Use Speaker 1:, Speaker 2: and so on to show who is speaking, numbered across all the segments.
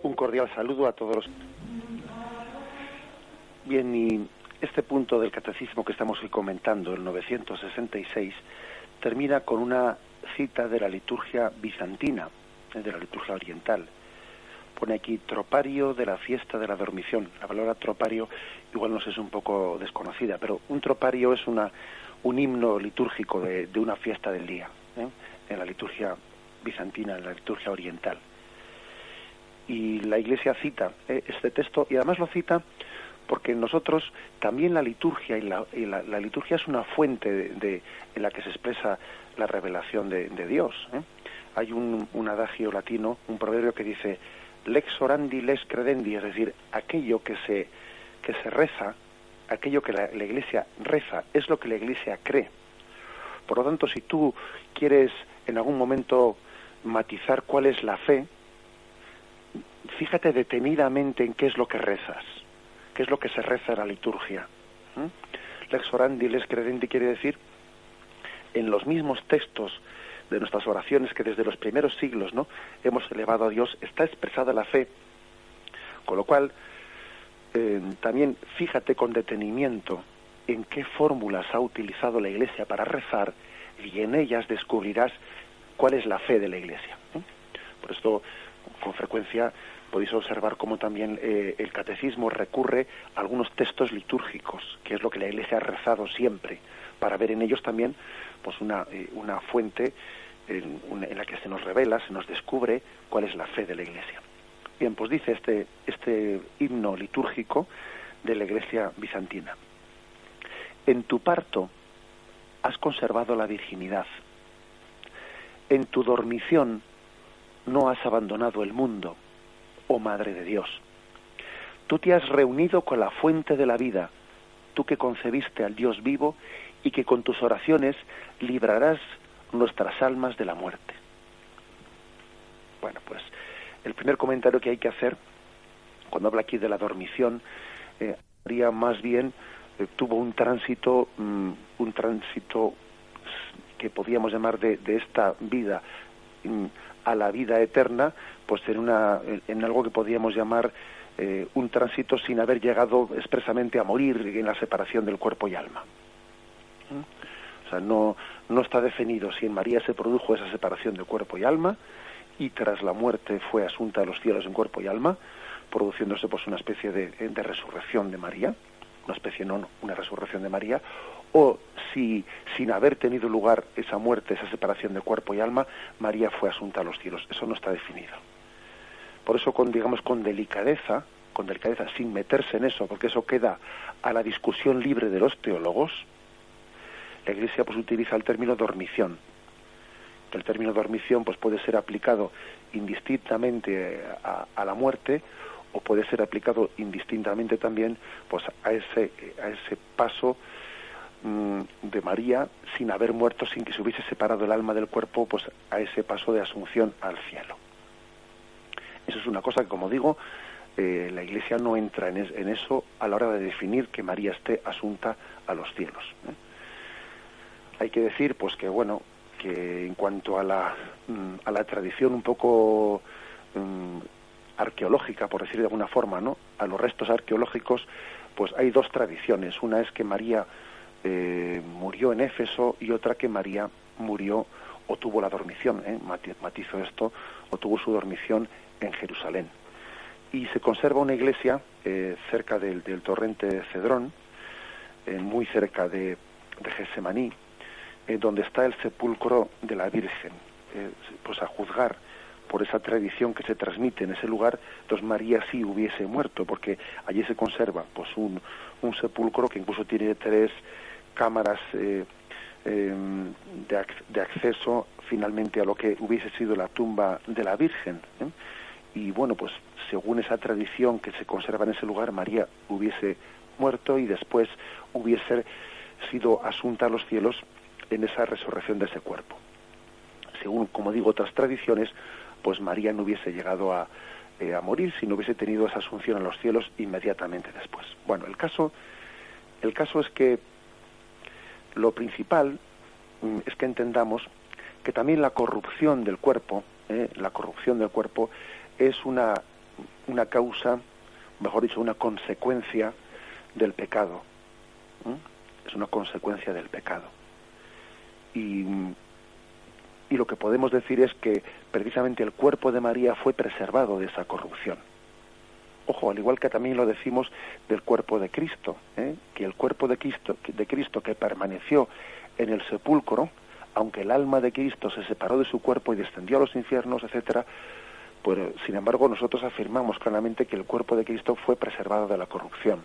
Speaker 1: Un cordial saludo a todos los... Bien, y este punto del catecismo que estamos hoy comentando, el 966, termina con una cita de la liturgia bizantina, de la liturgia oriental. Pone aquí tropario de la fiesta de la dormición. La palabra tropario igual nos es un poco desconocida, pero un tropario es un himno litúrgico de una fiesta del día, en la liturgia bizantina, en la liturgia oriental. Y la Iglesia cita este texto, y además lo cita porque nosotros también la liturgia, y la liturgia es una fuente en la que se expresa la revelación de Dios. Hay un adagio latino, un proverbio que dice lex orandi, lex credendi, es decir, aquello que se reza, aquello que la Iglesia reza, es lo que la Iglesia cree. Por lo tanto, si tú quieres en algún momento matizar cuál es la fe, fíjate detenidamente en qué es lo que rezas, qué es lo que se reza en la liturgia. Lex orandi, lex credendi quiere decir, en los mismos textos de nuestras oraciones que desde los primeros siglos, ¿no?, hemos elevado a Dios, está expresada la fe. Con lo cual, también fíjate con detenimiento en qué fórmulas ha utilizado la Iglesia para rezar, y en ellas descubrirás cuál es la fe de la Iglesia. Por esto, con frecuencia podéis observar cómo también el catecismo recurre a algunos textos litúrgicos, que es lo que la Iglesia ha rezado siempre, para ver en ellos también pues una fuente en la que se nos revela, se nos descubre cuál es la fe de la Iglesia. Bien, pues dice este himno litúrgico de la Iglesia bizantina: en tu parto has conservado la virginidad, en tu dormición no has abandonado el mundo, oh Madre de Dios. Tú te has reunido con la fuente de la vida, tú que concebiste al Dios vivo y que con tus oraciones librarás nuestras almas de la muerte. Bueno, pues el primer comentario que hay que hacer, cuando habla aquí de la dormición, María más bien tuvo un tránsito que podríamos llamar de esta vida a la vida eterna, pues en algo que podríamos llamar un tránsito sin haber llegado expresamente a morir en la separación del cuerpo y alma. O sea, no está definido si en María se produjo esa separación de cuerpo y alma y tras la muerte fue asunta a los cielos en cuerpo y alma, produciéndose pues una especie de resurrección de María, una resurrección de María, o si sin haber tenido lugar esa muerte, esa separación de cuerpo y alma, María fue asunta a los cielos. Eso no está definido. Por eso con delicadeza, sin meterse en eso, porque eso queda a la discusión libre de los teólogos, la Iglesia pues utiliza el término dormición. El término dormición pues puede ser aplicado indistintamente a la muerte, o puede ser aplicado indistintamente también pues a ese paso de María sin haber muerto, sin que se hubiese separado el alma del cuerpo, pues a ese paso de asunción al cielo. Eso es una cosa que, como digo, la Iglesia no entra en eso a la hora de definir que María esté asunta a los cielos. Hay que decir pues que bueno, que en cuanto a la tradición un poco arqueológica, por decir de alguna forma, ¿no?, a los restos arqueológicos, pues hay dos tradiciones. Una es que María murió en Éfeso, y otra que María murió o tuvo la dormición, matizo esto, o tuvo su dormición en Jerusalén. Y se conserva una iglesia cerca del torrente de Cedrón, muy cerca de Getsemaní, donde está el sepulcro de la Virgen. Pues a juzgar por esa tradición que se transmite en ese lugar, entonces María sí hubiese muerto, porque allí se conserva pues un sepulcro que incluso tiene 3 cámaras de acceso finalmente a lo que hubiese sido la tumba de la Virgen. Y bueno, pues según esa tradición que se conserva en ese lugar, María hubiese muerto y después hubiese sido asunta a los cielos en esa resurrección de ese cuerpo. Según, como digo, otras tradiciones, pues María no hubiese llegado a morir si no hubiese tenido esa asunción a los cielos inmediatamente después. Bueno, el caso es que lo principal es que entendamos que también la corrupción del cuerpo es una una causa, mejor dicho, una consecuencia del pecado. Es una consecuencia del pecado. Y lo que podemos decir es que precisamente el cuerpo de María fue preservado de esa corrupción. Ojo, al igual que también lo decimos del cuerpo de Cristo, que el cuerpo de Cristo que permaneció en el sepulcro, aunque el alma de Cristo se separó de su cuerpo y descendió a los infiernos, etcétera, pues sin embargo nosotros afirmamos claramente que el cuerpo de Cristo fue preservado de la corrupción.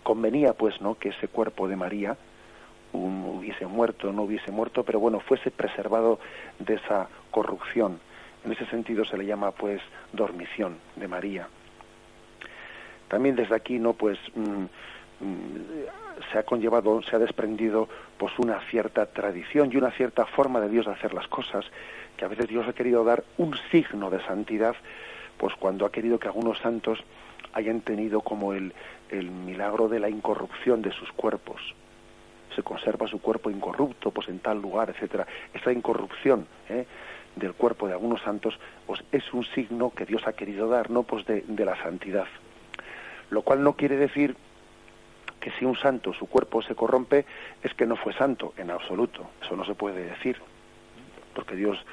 Speaker 1: Convenía pues, ¿no?, que ese cuerpo de María no hubiese muerto, pero bueno, fuese preservado de esa corrupción. En ese sentido se le llama pues dormición de María. También desde aquí, ¿no?, pues se ha desprendido pues una cierta tradición y una cierta forma de Dios de hacer las cosas, que a veces Dios ha querido dar un signo de santidad, pues cuando ha querido que algunos santos hayan tenido como el milagro de la incorrupción de sus cuerpos. Se conserva su cuerpo incorrupto, pues en tal lugar, etcétera. Esta incorrupción del cuerpo de algunos santos, pues es un signo que Dios ha querido dar, ¿no?, pues de la santidad. Lo cual no quiere decir que si un santo, su cuerpo se corrompe, es que no fue santo, en absoluto. Eso no se puede decir, porque Dios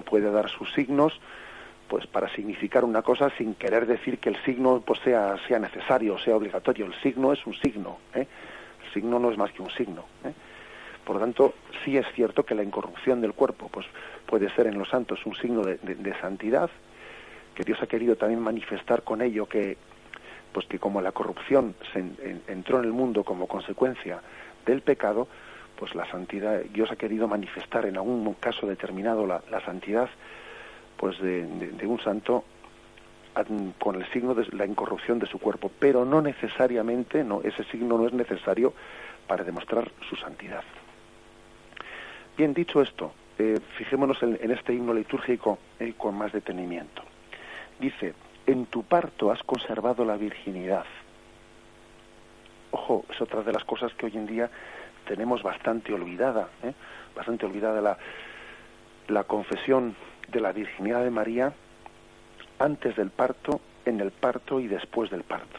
Speaker 1: puede dar sus signos pues para significar una cosa sin querer decir que el signo pues sea necesario, sea obligatorio. El signo es un signo, El signo no es más que un signo, Por lo tanto, sí es cierto que la incorrupción del cuerpo pues puede ser en los santos un signo de santidad, que Dios ha querido también manifestar con ello que como la corrupción entró en el mundo como consecuencia del pecado, pues la santidad, Dios ha querido manifestar en algún caso determinado la santidad pues de un santo con el signo de la incorrupción de su cuerpo, pero no necesariamente, ese signo no es necesario para demostrar su santidad. Bien, dicho esto, fijémonos en este himno litúrgico con más detenimiento. Dice: en tu parto has conservado la virginidad. Ojo, es otra de las cosas que hoy en día tenemos bastante olvidada, bastante olvidada la confesión de la virginidad de María antes del parto, en el parto y después del parto.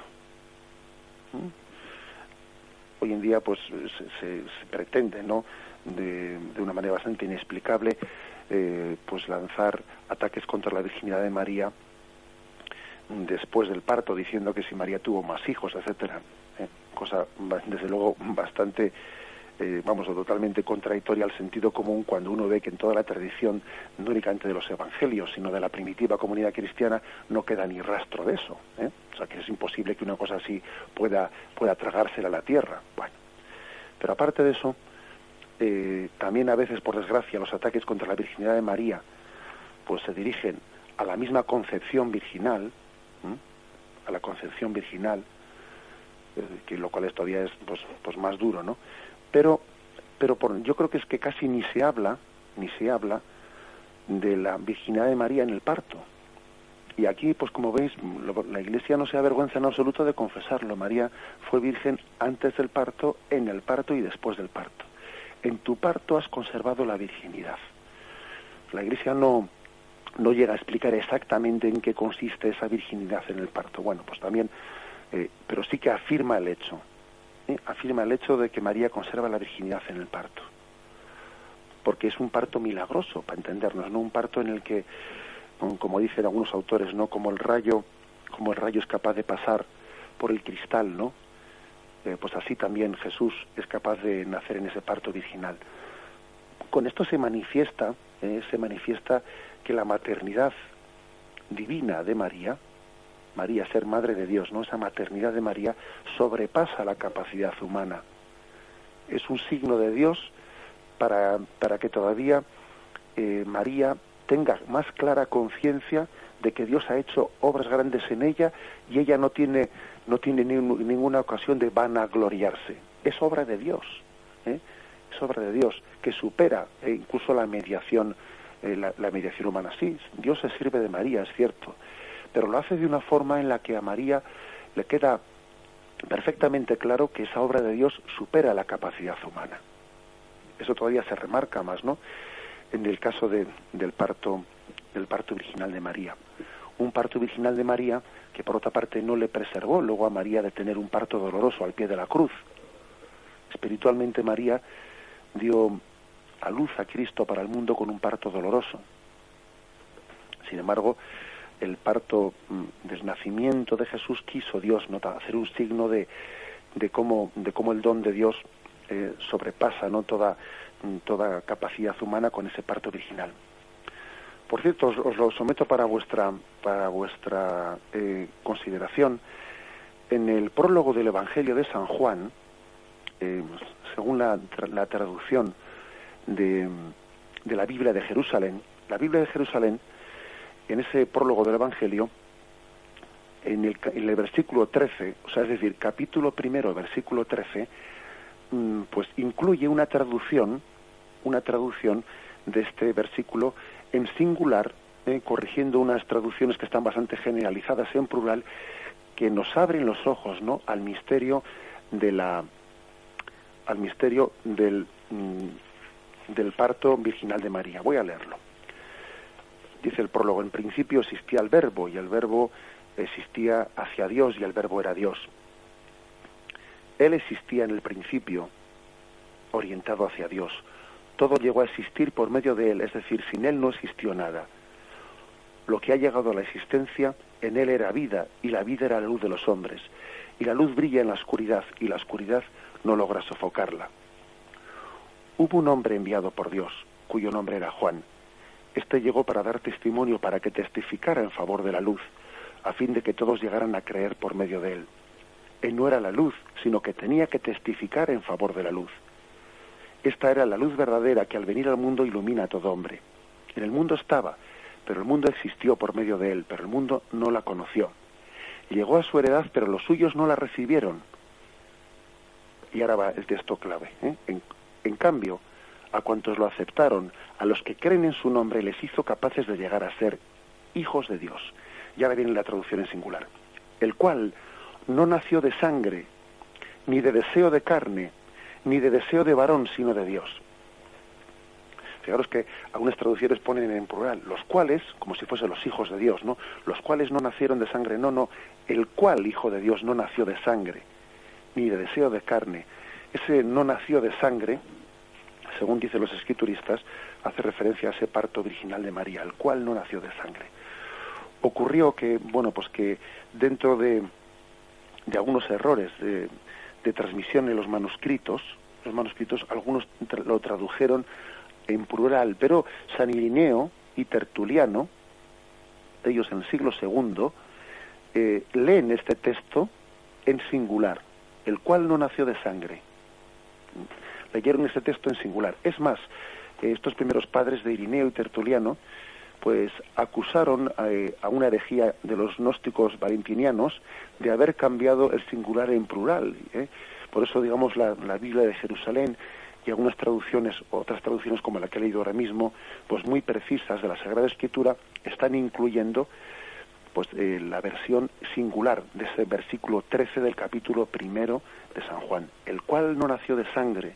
Speaker 1: Hoy en día pues se pretende, ¿no?, de una manera bastante inexplicable pues lanzar ataques contra la virginidad de María después del parto, diciendo que si María tuvo más hijos, etcétera, cosa desde luego bastante totalmente contradictoria al sentido común, cuando uno ve que en toda la tradición, no únicamente de los evangelios, sino de la primitiva comunidad cristiana, no queda ni rastro de eso, O sea, que es imposible que una cosa así pueda tragársela a la tierra. Bueno, pero aparte de eso, también a veces, por desgracia, los ataques contra la virginidad de María pues se dirigen a la misma concepción virginal, a la concepción virginal, que lo cual todavía es pues más duro, ¿no? Pero yo creo que es que casi ni se habla de la virginidad de María en el parto. Y aquí, pues como veis, la Iglesia no se avergüenza en absoluto de confesarlo. María fue virgen antes del parto, en el parto y después del parto. En tu parto has conservado la virginidad. La Iglesia no llega a explicar exactamente en qué consiste esa virginidad en el parto. Bueno, pues también, pero sí que afirma el hecho de que María conserva la virginidad en el parto, porque es un parto milagroso, para entendernos, no un parto en el que, como dicen algunos autores, no como el rayo es capaz de pasar por el cristal, ¿no? Pues así también Jesús es capaz de nacer en ese parto virginal. Con esto se manifiesta que la maternidad divina de María ser madre de Dios, ¿no? Esa maternidad de María sobrepasa la capacidad humana. Es un signo de Dios para que todavía María tenga más clara conciencia de que Dios ha hecho obras grandes en ella, y ella no tiene ninguna ocasión de vanagloriarse. Es obra de Dios, es obra de Dios que supera incluso la mediación humana. Sí, Dios se sirve de María, es cierto, pero lo hace de una forma en la que a María le queda perfectamente claro que esa obra de Dios supera la capacidad humana. Eso todavía se remarca más, ¿no?, en el caso del parto del parto virginal de María. Un parto virginal de María que por otra parte no le preservó luego a María de tener un parto doloroso al pie de la cruz. Espiritualmente María dio a luz a Cristo para el mundo con un parto doloroso. Sin embargo, el parto del nacimiento de Jesús quiso Dios, ¿no?, hacer un signo de cómo el don de Dios sobrepasa, ¿no?, toda capacidad humana con ese parto virginal. Por cierto, os lo someto para vuestra consideración. En el prólogo del Evangelio de San Juan, según la traducción de la Biblia de Jerusalén, en ese prólogo del Evangelio, en el versículo 13, o sea, es decir, capítulo primero, versículo 13, pues incluye una traducción de este versículo en singular, corrigiendo unas traducciones que están bastante generalizadas en plural, que nos abren los ojos, ¿no?, al misterio del parto virginal de María. Voy a leerlo. Dice el prólogo: en principio existía el Verbo, y el Verbo existía hacia Dios, y el Verbo era Dios. Él existía en el principio, orientado hacia Dios. Todo llegó a existir por medio de Él, es decir, sin Él no existió nada. Lo que ha llegado a la existencia, en Él era vida, y la vida era la luz de los hombres. Y la luz brilla en la oscuridad, y la oscuridad no logra sofocarla. Hubo un hombre enviado por Dios, cuyo nombre era Juan. Este llegó para dar testimonio, para que testificara en favor de la luz, a fin de que todos llegaran a creer por medio de Él. Él no era la luz, sino que tenía que testificar en favor de la luz. Esta era la luz verdadera que al venir al mundo ilumina a todo hombre. En el mundo estaba, pero el mundo existió por medio de Él, pero el mundo no la conoció. Llegó a su heredad, pero los suyos no la recibieron. Y ahora va el texto clave. En cambio, a cuantos lo aceptaron, a los que creen en su nombre, les hizo capaces de llegar a ser hijos de Dios. Ya ahora viene la traducción en singular. El cual no nació de sangre, ni de deseo de carne, ni de deseo de varón, sino de Dios. Fijaros que algunas traducciones ponen en plural, los cuales, como si fuesen los hijos de Dios, ¿no? Los cuales no nacieron de sangre, no. El cual, hijo de Dios, no nació de sangre, ni de deseo de carne. Ese no nació de sangre, según dicen los escrituristas, hace referencia a ese parto virginal de María, el cual no nació de sangre. Ocurrió que, pues que dentro de algunos errores de transmisión en los manuscritos, algunos lo tradujeron en plural, pero San Irineo y Tertuliano, ellos en el siglo II, leen este texto en singular, el cual no nació de sangre. Leyeron este texto en singular. Es más, estos primeros padres de Irineo y Tertuliano, pues acusaron a una herejía de los gnósticos valentinianos de haber cambiado el singular en plural. Por eso, digamos, la Biblia de Jerusalén y algunas traducciones, otras traducciones como la que he leído ahora mismo, pues muy precisas de la Sagrada Escritura, están incluyendo pues la versión singular de ese versículo 13 del capítulo 1 de San Juan, el cual no nació de sangre,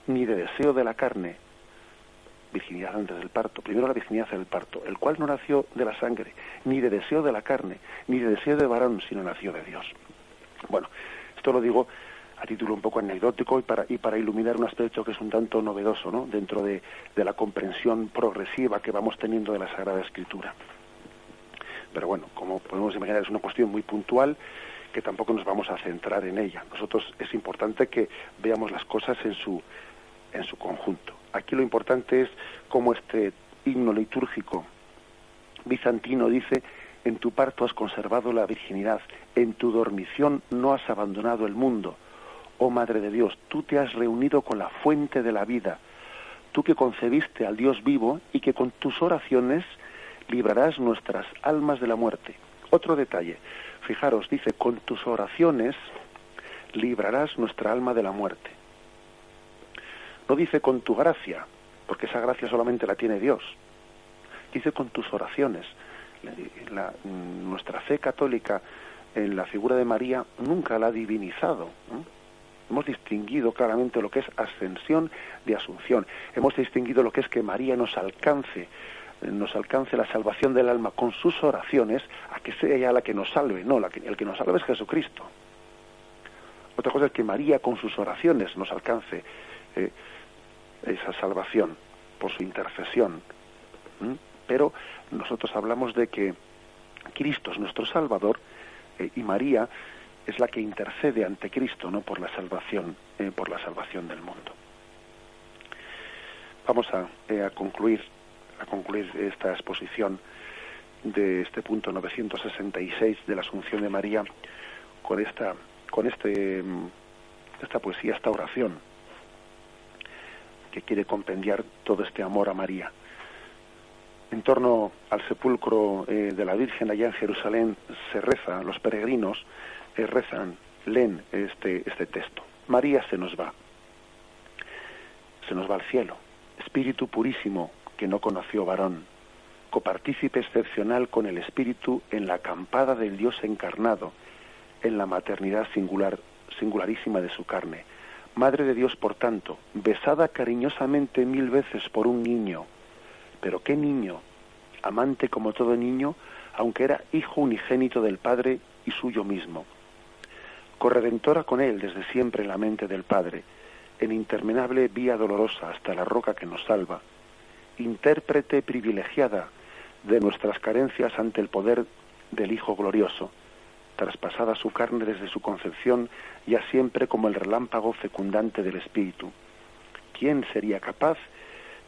Speaker 1: ni de deseo de la carne, virginidad antes del parto, primero la virginidad del parto, el cual no nació de la sangre, ni de deseo de la carne, ni de deseo de varón, sino nació de Dios. Bueno, esto lo digo a título un poco anecdótico y para iluminar un aspecto que es un tanto novedoso, ¿no?, dentro de la comprensión progresiva que vamos teniendo de la Sagrada Escritura. Pero bueno, como podemos imaginar, es una cuestión muy puntual que tampoco nos vamos a centrar en ella. Nosotros es importante que veamos las cosas en su conjunto. Aquí lo importante es cómo este himno litúrgico bizantino dice: en tu parto has conservado la virginidad, en tu dormición no has abandonado el mundo. Oh Madre de Dios, tú te has reunido con la fuente de la vida, tú que concebiste al Dios vivo y que con tus oraciones librarás nuestras almas de la muerte. Otro detalle, fijaros, dice: con tus oraciones librarás nuestra alma de la muerte. No dice con tu gracia, porque esa gracia solamente la tiene Dios. Dice con tus oraciones. Nuestra fe católica en la figura de María nunca la ha divinizado. Hemos distinguido claramente lo que es ascensión de asunción. Hemos distinguido lo que es que María nos alcance nos alcance la salvación del alma con sus oraciones, a que sea ella la que nos salve. No, el que nos salve es Jesucristo. Otra cosa es que María con sus oraciones nos alcance esa salvación por su intercesión. Pero nosotros hablamos de que Cristo es nuestro Salvador, y María es la que intercede ante Cristo, ¿no?, por la salvación del mundo. Vamos a concluir esta exposición de este punto 966 de la Asunción de María con esta poesía, esta oración que quiere compendiar todo este amor a María. En torno al sepulcro de la Virgen allá en Jerusalén se reza, los peregrinos leen este texto. María se nos va al cielo, espíritu purísimo que no conoció varón, copartícipe excepcional con el espíritu en la acampada del Dios encarnado, en la maternidad singularísima de su carne. Madre de Dios, por tanto, besada cariñosamente 1000 veces por un niño. Pero qué niño, amante como todo niño, aunque era hijo unigénito del Padre y suyo mismo. Corredentora con él desde siempre en la mente del Padre, en interminable vía dolorosa hasta la roca que nos salva, intérprete privilegiada de nuestras carencias ante el poder del Hijo glorioso, traspasada su carne desde su concepción, ya siempre como el relámpago fecundante del Espíritu. ¿Quién sería capaz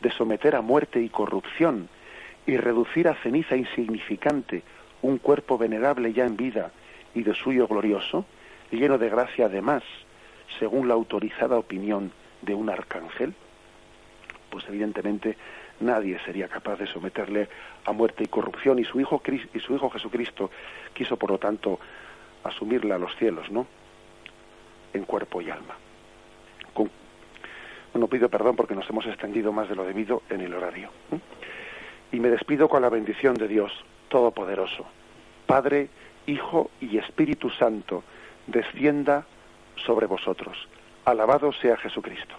Speaker 1: de someter a muerte y corrupción y reducir a ceniza insignificante un cuerpo venerable ya en vida y de suyo glorioso, lleno de gracia además, según la autorizada opinión de un arcángel? Pues evidentemente nadie sería capaz de someterle a muerte y corrupción, y su hijo Jesucristo quiso, por lo tanto, asumirla a los cielos, ¿no?, en cuerpo y alma. Bueno, pido perdón porque nos hemos extendido más de lo debido en el horario. Y me despido con la bendición de Dios Todopoderoso, Padre, Hijo y Espíritu Santo, descienda sobre vosotros. Alabado sea Jesucristo.